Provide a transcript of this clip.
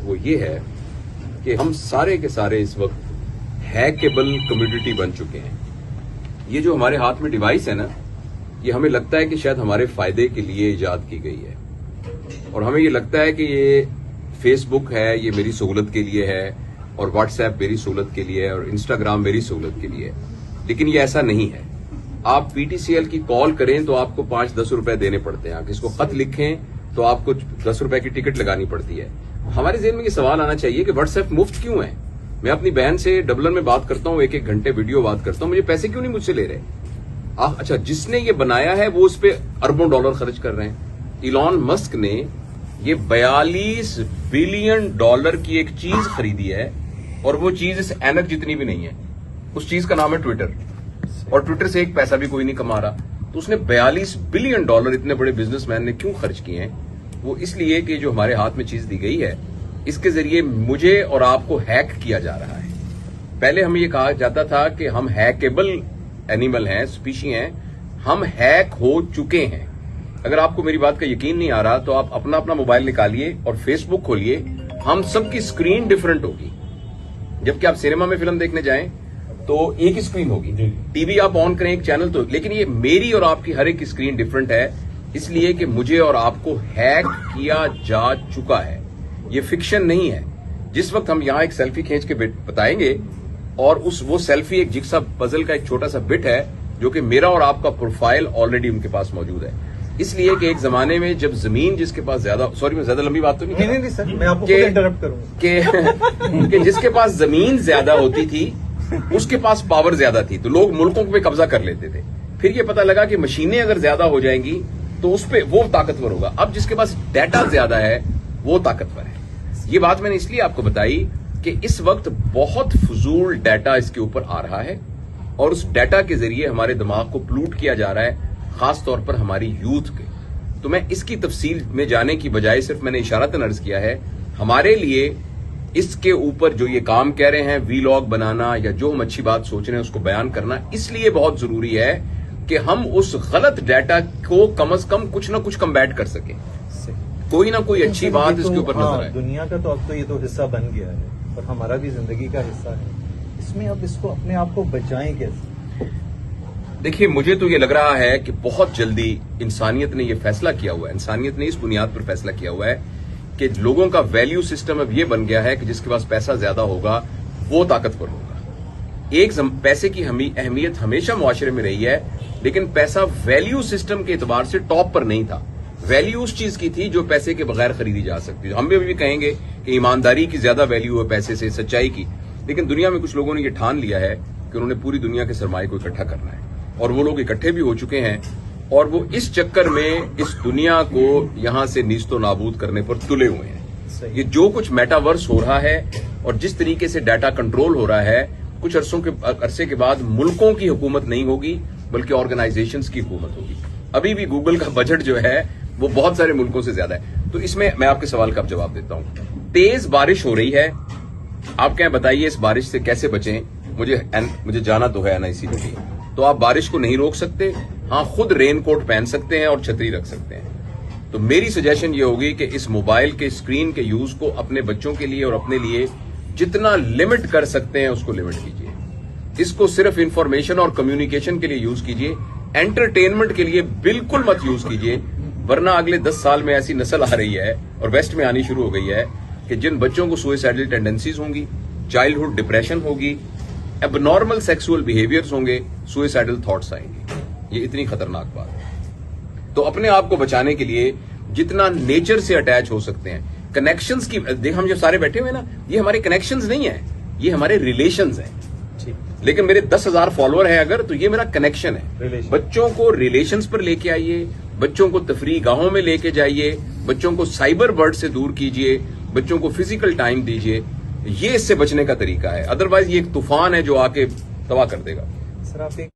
वो ये है कि हम सारे के सारे इस वक्त हैकेबल कम्युनिटी बन चुके हैं। ये जो हमारे हाथ में डिवाइस है ना, ये हमें लगता है कि शायद हमारे फायदे के लिए इजाद की गई है, और हमें ये लगता है कि ये फेसबुक है, ये मेरी सहूलत के लिए है, और व्हाट्सएप मेरी सहूलत के लिए है, और इंस्टाग्राम मेरी सहूलत के लिए है। लेकिन ये ऐसा नहीं है। आप पीटीसीएल की कॉल करें तो आपको 5-10 रुपए देने पड़ते हैं। आप किसको खत लिखें तो आपको 10 रुपए की टिकट लगानी पड़ती है। हमारे ज़हन में ये सवाल आना चाहिए कि व्हाट्सएप मुफ्त क्यों है? मैं अपनी बहन से डबलिन में बात करता हूं, 1-1 घंटे वीडियो बात करता हूं, मुझे पैसे क्यों नहीं मुझसे ले रहे? अच्छा, जिसने ये बनाया है वो उस पर अरबों डॉलर खर्च कर रहे हैं। इलॉन मस्क ने ये 42 बिलियन डॉलर की एक चीज खरीदी है, और वो चीज इस ऐनक जितनी भी नहीं है। उस चीज का नाम है ट्विटर, और ट्विटर से एक पैसा भी कोई नहीं कमा रहा। तो उसने 42 बिलियन डॉलर इतने बड़े बिजनेसमैन ने क्यों खर्च किए हैं? वो इसलिए कि जो हमारे हाथ में चीज दी गई है, इसके जरिए मुझे और आपको हैक किया जा रहा है। पहले हमें ये कहा जाता था कि हम हैकेबल एनिमल हैं, स्पीशी हैं, हम हैक हो चुके हैं। अगर आपको मेरी बात का यकीन नहीं आ रहा तो आप अपना अपना मोबाइल निकालिए और फेसबुक खोलिए, हम सबकी स्क्रीन डिफरेंट होगी। जबकि आप सिनेमा में फिल्म देखने जाएं तो एक ही स्क्रीन होगी, टीवी आप ऑन करें एक चैनल तो, लेकिन ये मेरी और आपकी हर एक की स्क्रीन डिफरेंट है, इसलिए कि मुझे और आपको हैक किया जा चुका है। ये फिक्शन नहीं है। जिस वक्त हम यहां एक सेल्फी खींच के बताएंगे, और वो सेल्फी एक जिक्सा पजल का एक छोटा सा बिट है, जो कि मेरा और आपका प्रोफाइल ऑलरेडी उनके पास मौजूद है। इसलिए कि एक जमाने में जब जमीन जिसके पास ज्यादा, सॉरी मैं ज्यादा लंबी बात तो नहीं सर, मैं आपको इंटरप्ट करूंगा कि जिसके पास जमीन ज्यादा होती थी उसके पास पावर ज्यादा थी, तो लोग मुल्कों पे कब्जा कर लेते थे। फिर ये पता लगा कि मशीनें अगर ज्यादा हो जाएंगी तो उस पे वो ताकतवर होगा। अब जिसके पास डाटा ज्यादा है वो ताकतवर है। ये बात मैंने इसलिए आपको बताई कि इस वक्त बहुत फजूल डाटा इसके ऊपर आ रहा है, और उस डाटा के जरिए हमारे दिमाग को प्लूट किया जा रहा है, खासतौर पर हमारी यूथ के। तो मैं इसकी तफसील में जाने की बजाय सिर्फ मैंने इशारतन अर्ज किया है, हमारे लिए इसके ऊपर जो ये काम कह रहे हैं, वीलॉग बनाना या जो हम अच्छी बात सोच रहे हैं उसको बयान करना इसलिए बहुत जरूरी है कि हम उस गलत डाटा को कम से कम कुछ ना कुछ कम्बैट कर सकें, कोई ना कोई अच्छी बात इसके ऊपर नजर आए। दुनिया का तो अब तो ये तो हिस्सा बन गया है, और हमारा भी जिंदगी का हिस्सा है। इसमें अब इसको अपने आप को बचाएं कैसे? देखिए, मुझे तो ये लग रहा है कि बहुत जल्दी इंसानियत ने यह फैसला किया हुआ है, इंसानियत ने इस बुनियाद पर फैसला किया हुआ है कि लोगों का वैल्यू सिस्टम अब ये बन गया है कि जिसके पास पैसा ज्यादा होगा वो ताकतवर होगा। पैसे की अहमियत हमेशा मुआशरे में रही है, लेकिन पैसा वैल्यू सिस्टम के एतबार से टॉप पर नहीं था। वैल्यू उस चीज की थी जो पैसे के बगैर खरीदी जा सकती थी। हम भी कहेंगे कि ईमानदारी की ज्यादा वैल्यू है पैसे से, सच्चाई की। लेकिन दुनिया में कुछ लोगों ने यह ठान लिया है कि उन्होंने पूरी दुनिया के सरमाए को इकट्ठा करना है, और वो लोग इकट्ठे भी हो चुके हैं, और वो इस चक्कर में इस दुनिया को यहां से नीस्तो नाबूद करने पर तुले हुए हैं। ये जो कुछ मेटावर्स हो रहा है और जिस तरीके से डाटा कंट्रोल हो रहा है, कुछ अरसे के बाद मुल्कों की हुकूमत नहीं होगी बल्कि ऑर्गेनाइजेशंस की हुकूमत होगी। अभी भी गूगल का बजट जो है वो बहुत सारे मुल्कों से ज्यादा है। तो इसमें मैं आपके सवाल का जवाब देता हूं। तेज बारिश हो रही है, आप क्या बताइए इस बारिश से कैसे बचें? मुझे जाना तो है एनआईसी में भी, तो आप बारिश को नहीं रोक सकते। हाँ, खुद रेनकोट पहन सकते हैं और छतरी रख सकते हैं। तो मेरी सजेशन ये होगी कि इस मोबाइल के स्क्रीन के यूज को अपने बच्चों के लिए और अपने लिए जितना लिमिट कर सकते हैं उसको लिमिट कीजिए। इसको सिर्फ इंफॉर्मेशन और कम्युनिकेशन के लिए यूज कीजिए, एंटरटेनमेंट के लिए बिल्कुल मत यूज कीजिए, वरना अगले 10 साल में ऐसी नस्ल आ रही है और वेस्ट में आनी शुरू हो गई है कि जिन बच्चों को सुसाइडल टेंडेंसीज होंगी, चाइल्डहुड डिप्रेशन होगी, एबनॉर्मल सेक्सुअल बिहेवियर्स होंगे, सुसाइडल थॉट्स आएंगे। ये इतनी खतरनाक बात है। तो अपने आप को बचाने के लिए जितना नेचर से अटैच हो सकते हैं, कनेक्शंस की देख, हम जो सारे बैठे हुए हैं ना, ये हमारे कनेक्शंस नहीं है, ये हमारे रिलेशंस हैं। लेकिन मेरे 10,000 फॉलोअर हैं अगर, तो ये मेरा कनेक्शन है। बच्चों को रिलेशंस पर लेके आइए, बच्चों को तफरीह गाहों में लेके जाइए, बच्चों को साइबर बर्ड से दूर कीजिए, बच्चों को फिजिकल टाइम दीजिए। ये इससे बचने का तरीका है। अदरवाइज ये एक तूफान है जो आके तबाह कर देगा। सर, आप एक